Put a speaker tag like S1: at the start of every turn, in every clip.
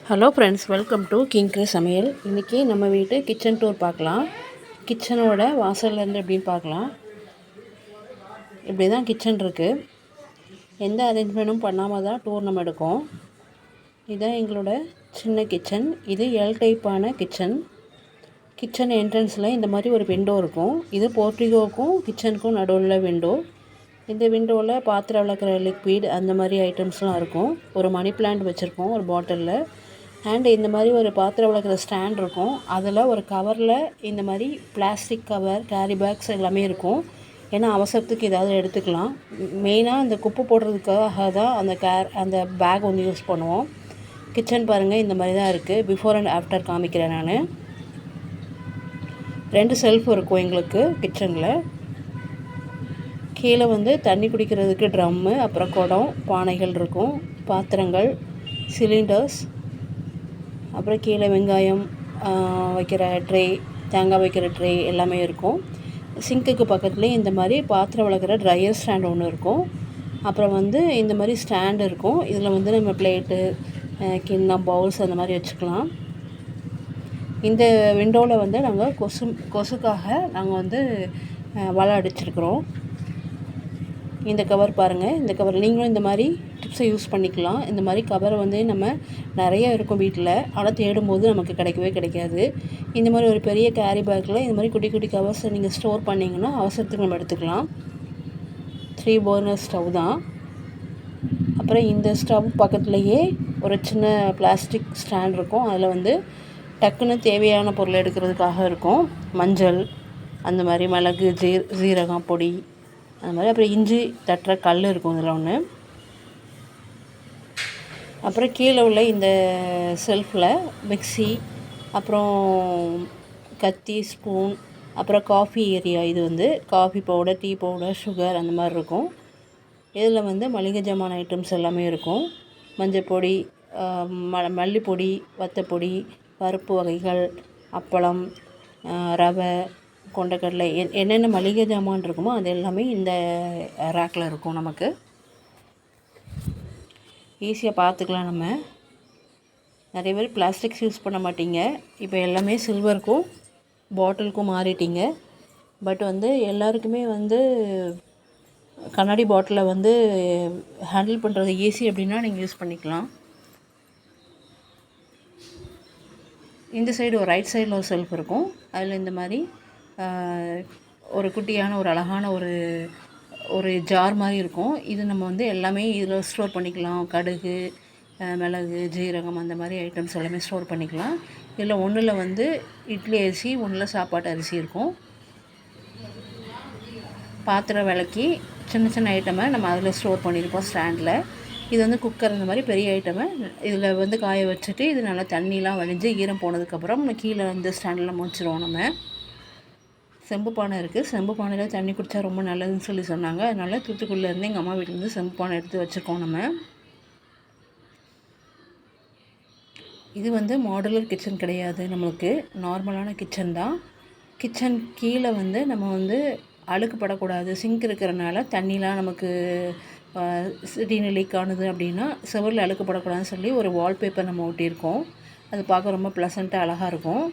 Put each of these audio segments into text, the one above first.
S1: Hello friends, welcome to king grace சமையல். இன்றைக்கி நம்ம வீட்டு கிச்சன் டூர் பார்க்கலாம். கிச்சனோட வாசல்லேருந்து எப்படின்னு பார்க்கலாம். இப்படி தான் கிச்சன் இருக்குது. எந்த அரேஞ்ச்மெண்ட்டும் பண்ணாமல் தான் டூர் நம்ம எடுக்கோம். இதுதான் எங்களோட சின்ன கிச்சன். இது எல் டைப்பான கிச்சன். கிச்சன் என்ட்ரன்ஸில் இந்த மாதிரி ஒரு விண்டோ இருக்கும். இது போர்ட்டிகோவுக்கும் கிச்சனுக்கும் நடுவில் விண்டோ. இந்த விண்டோவில் பாத்திரம் விளக்குற லிக்விட் அந்த மாதிரி ஐட்டம்ஸ்லாம் இருக்கும். ஒரு மணி பிளான்ட் வச்சுருக்கோம் ஒரு பாட்டிலில். அண்ட் இந்த மாதிரி ஒரு பாத்திரம் விளக்குற ஸ்டாண்ட் இருக்கும். அதில் ஒரு கவரில் இந்த மாதிரி பிளாஸ்டிக் கவர், கேரி பேக்ஸ் எல்லாமே இருக்கும். ஏன்னா அவசரத்துக்கு ஏதாவது எடுத்துக்கலாம். மெயினாக இந்த குப்பை போடுறதுக்காக தான் அந்த பேக் வந்து யூஸ் பண்ணுவோம். கிச்சன் பாருங்கள், இந்த மாதிரி தான் இருக்குது. பிஃபோர் அண்ட் ஆஃப்டர் காமிக்கிறேன் நான். 2 செல்ஃப் இருக்கும் எங்களுக்கு கிச்சனில். கீழே வந்து தண்ணி குடிக்கிறதுக்கு ட்ரம்மு, அப்புறம் குடம், பானைகள் இருக்கும், பாத்திரங்கள், சிலிண்டர்ஸ், அப்புறம் கீழே வெங்காயம் வைக்கிற ட்ரே, தேங்காய் வைக்கிற ட்ரே எல்லாமே இருக்கும். சிங்க்குக்கு பக்கத்துலேயே இந்த மாதிரி பாத்திரம் விளக்குற ட்ரையர் ஸ்டாண்ட் ஒன்று இருக்கும். அப்புறம் வந்து இந்த மாதிரி ஸ்டாண்ட் இருக்கும். இதில் வந்து நம்ம பிளேட்டு, கிண்ணம், பவுல்ஸ் அந்த மாதிரி வச்சுக்கலாம். இந்த விண்டோவில் வந்து நாங்கள் கொசுக்காக நாங்கள் வந்து வலை அடிச்சிருக்கிறோம். இந்த கவர் பாருங்கள். இந்த கவர் நீங்களும் இந்த மாதிரி டிப்ஸை யூஸ் பண்ணிக்கலாம். இந்த மாதிரி கவர் வந்து நம்ம நிறைய இருக்கும் வீட்டில், ஆனால் தேடும்போது நமக்கு கிடைக்கவே கிடைக்காது. இந்த மாதிரி ஒரு பெரிய கேரி பேக்கில் இந்த மாதிரி குட்டி குட்டி கவர்ஸை நீங்கள் ஸ்டோர் பண்ணிங்கன்னா அவசரத்துக்கு நம்ம எடுத்துக்கலாம். 3 பர்னர் ஸ்டவ் தான். அப்புறம் இந்த ஸ்டவ் பக்கத்துலேயே ஒரு சின்ன பிளாஸ்டிக் ஸ்டாண்ட் இருக்கும். அதில் வந்து டக்குன்னு தேவையான பொருள் எடுக்கிறதுக்காக இருக்கும். மஞ்சள், அந்த மாதிரி மிளகு, ஜீரகம் பொடி, அந்த மாதிரி. அப்புறம் இஞ்சி தட்டுற கல் இருக்கும் இதில் ஒன்று. அப்புறம் கீழே உள்ள இந்த செல்ஃபில் மிக்ஸி, அப்புறம் கத்தி, ஸ்பூன், அப்புறம் காஃபி ஏரியா. இது வந்து coffee powder, tea powder, sugar அந்த மாதிரி இருக்கும். இதில் வந்து மளிகை ஜாமான் ஐட்டம்ஸ் எல்லாமே இருக்கும். மஞ்சள் பொடி, மல்லிப்பொடி, வத்தப்பொடி, பருப்பு வகைகள், அப்பளம், ரவை, கொண்டக்கடலை, என்னென்ன மளிகை ஜாமான் இருக்குமோ அது எல்லாமே இந்த ரேக்கில் இருக்கும். நமக்கு ஈஸியாக பார்த்துக்கலாம். நம்ம நிறைய பேர் பிளாஸ்டிக்ஸ் யூஸ் பண்ண மாட்டீங்க. இப்போ எல்லாமே சில்வருக்கும் பாட்டிலுக்கும் மாறிட்டீங்க. பட் வந்து எல்லாருக்குமே வந்து கண்ணாடி பாட்டிலை வந்து ஹேண்டில் பண்ணுறது ஈஸி அப்படின்னா நீங்கள் யூஸ் பண்ணிக்கலாம். இந்த சைடு ஒரு ரைட் சைடில் ஒரு செல்ஃப் இருக்கும். அதில் இந்த மாதிரி ஒரு குட்டியான ஒரு அழகான ஒரு ஜார் மாதிரி இருக்கும். இது நம்ம வந்து எல்லாமே இதில் ஸ்டோர் பண்ணிக்கலாம். கடுகு, மிளகு, ஜீரகம் அந்த மாதிரி ஐட்டம்ஸ் எல்லாமே ஸ்டோர் பண்ணிக்கலாம். இதில் ஒன்றில் வந்து இட்லி அரிசி, ஒன்றில் சாப்பாட்டு அரிசி இருக்கும். பாத்திரம் விளக்கி சின்ன சின்ன ஐட்டமை நம்ம அதில் ஸ்டோர் பண்ணியிருப்போம் ஸ்டாண்டில். இது வந்து குக்கர், இந்த மாதிரி பெரிய ஐட்டமை இதில் வந்து காய வச்சுட்டு இது நல்லா தண்ணிலாம் வடிஞ்சு ஈரம் போனதுக்கப்புறம் கீழே வந்து ஸ்டாண்டில் முடிச்சிடுவோம். நம்ம செம்பு பானை இருக்குது. செம்பு பானையில் தண்ணி குடித்தா ரொம்ப நல்லதுன்னு சொல்லி சொன்னாங்க. அதனால் தூத்துக்குடியிலேருந்து எங்கள் அம்மா வீட்டிலேருந்து செம்பு பானை எடுத்து வச்சுருக்கோம். நம்ம இது வந்து மாடுலர் கிச்சன் கிடையாது, நம்மளுக்கு நார்மலான கிச்சன் தான். கிச்சன் கீழே வந்து நம்ம வந்து அழுக்கு படக்கூடாது, சிங்க் இருக்கிறனால தண்ணிலாம் நமக்கு திடீர்னு லீக் ஆனது அப்படின்னா செவரில் அழுக்கு படக்கூடாதுன்னு சொல்லி ஒரு வால்பேப்பர் நம்ம ஒட்டியிருக்கோம். அது பார்க்க ரொம்ப ப்ளசண்ட்டாக அழகாக இருக்கும்.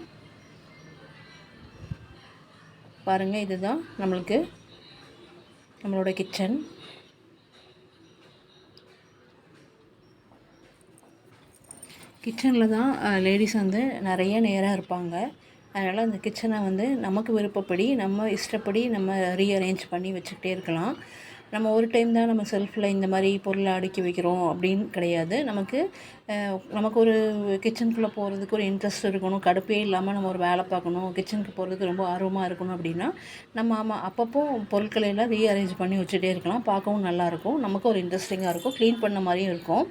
S1: பாருங்கள், இதுதான் நம்மளோட கிச்சன். கிச்சனில் தான் லேடிஸ் வந்து நிறைய நேரம் இருப்பாங்க. அதனால் அந்த கிச்சனை வந்து நமக்கு விருப்பப்படி, நம்ம இஷ்டப்படி நம்ம ரீஅரேஞ்ச் பண்ணி வச்சுக்கிட்டே இருக்கலாம். நம்ம ஒரு டைம் தான் நம்ம செல்ஃபில் இந்த மாதிரி பொருளை அடுக்கி வைக்கிறோம் அப்படின்னு கிடையாது. நமக்கு ஒரு கிச்சனுக்குள்ளே போகிறதுக்கு ஒரு இன்ட்ரெஸ்ட் இருக்கணும். கடுப்பே இல்லாமல் நம்ம ஒரு வேலை பார்க்கணும், கிச்சனுக்கு போகிறதுக்கு ரொம்ப ஆர்வமாக இருக்கணும் அப்படின்னா நம்ம அப்பப்போ பொருட்களை எல்லாம் ரீஅரேஞ்ச் பண்ணி வச்சுட்டே இருக்கலாம். பார்க்கவும் நல்லாயிருக்கும், நமக்கு ஒரு இன்ட்ரெஸ்டிங்காக இருக்கும், க்ளீன் பண்ண மாதிரியும் இருக்கும்.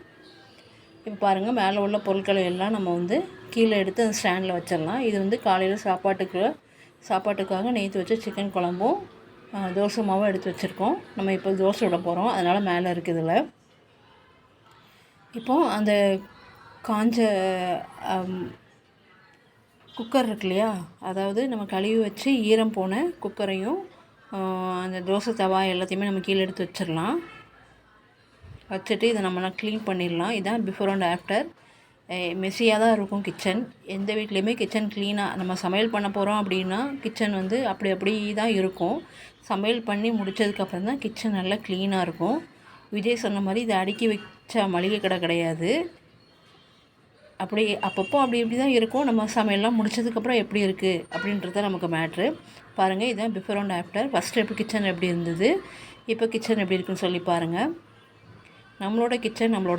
S1: இப்போ பாருங்கள், மேலே உள்ள பொருட்களை எல்லாம் நம்ம வந்து கீழே எடுத்து அந்த ஸ்டாண்டில் வச்சிடலாம். இது வந்து காலையில் சாப்பாட்டுக்காக நேற்று வச்ச சிக்கன் குழம்பும் தோசை மாவும் எடுத்து வச்சுருக்கோம். நம்ம இப்போ தோசை விட போகிறோம், அதனால் மேலே இருக்குது. இதில் இப்போது அந்த காஞ்ச குக்கர் இருக்கு இல்லையா, அதாவது நம்ம கழுவி வச்சு ஈரம் போன குக்கரையும் அந்த தோசை தவா எல்லாத்தையுமே நம்ம கீழே எடுத்து வச்சிடலாம். வச்சுட்டு இதை நம்மளாம் க்ளீன் பண்ணிடலாம். இதுதான் பிஃபோர் அண்ட் ஆஃப்டர். மெஸ்ஸியாக தான் இருக்கும் கிச்சன். எந்த வீட்லேயுமே கிச்சன் க்ளீனாக நம்ம சமையல் பண்ண போகிறோம் அப்படின்னா கிச்சன் வந்து அப்படி தான் இருக்கும். சமையல் பண்ணி முடித்ததுக்கப்புறம் தான் கிச்சன் நல்லா க்ளீனாக இருக்கும். விஜய் சொன்ன மாதிரி இது அடுக்கி வச்ச மளிகை கடை கிடையாது. அப்படி அப்பப்போ இப்படி தான் இருக்கும். நம்ம சமையல்லாம் முடித்ததுக்கப்புறம் எப்படி இருக்குது அப்படின்றது நமக்கு மேட்ரு. பாருங்கள், இதுதான் பிஃபோர் அண்ட் ஆஃப்டர். ஃபஸ்ட்டு எப்படி கிச்சன் எப்படி இருந்தது, இப்போ கிச்சன் எப்படி இருக்குன்னு சொல்லி பாருங்கள். நம்மளோட கிச்சன் நம்மளோட